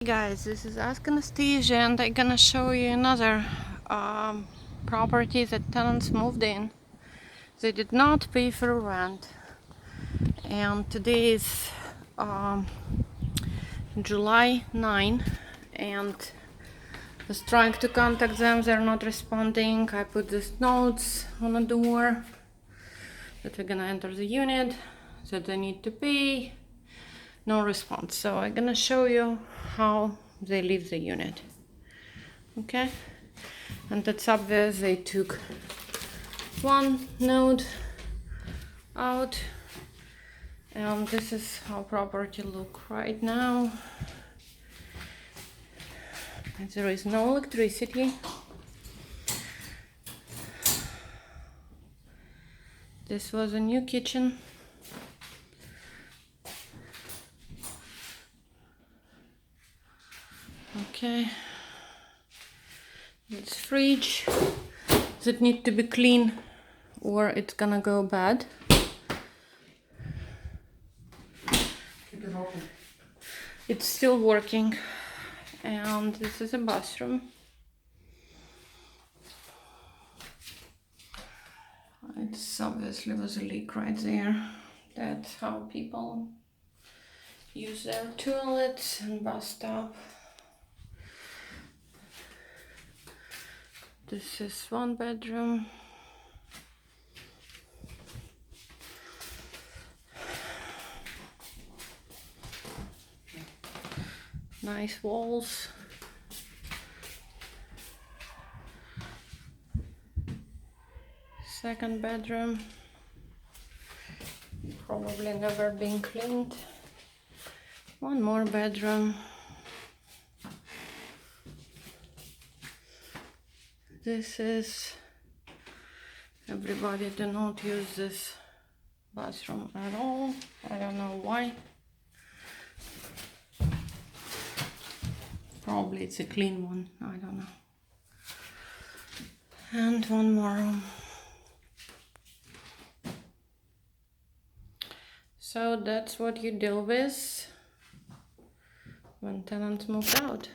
Hey guys, this is Ask Anesthesia and I'm gonna show you another property that tenants moved in. They did not pay for rent, and today is July 9, and I was trying to contact them. They're not responding. I put these notes on the door that we're gonna enter the unit, that they need to pay. No response. So I'm gonna show you how they leave the unit. Okay, and it's obvious they took one node out, and this is how property look right now. And there is no electricity. This was a new kitchen. Okay, it's fridge that need to be clean or it's gonna go bad. Keep it open. It's still working. And this is a bathroom. It's obviously was a leak right there. That's how people use their toilets and bathtub. This is one bedroom. Nice walls. Second bedroom. Probably never been cleaned. One more bedroom. This is, everybody do not use this bathroom at all. I don't know why. Probably it's a clean one, I don't know. And one more room. So that's what you deal with when tenants moved out.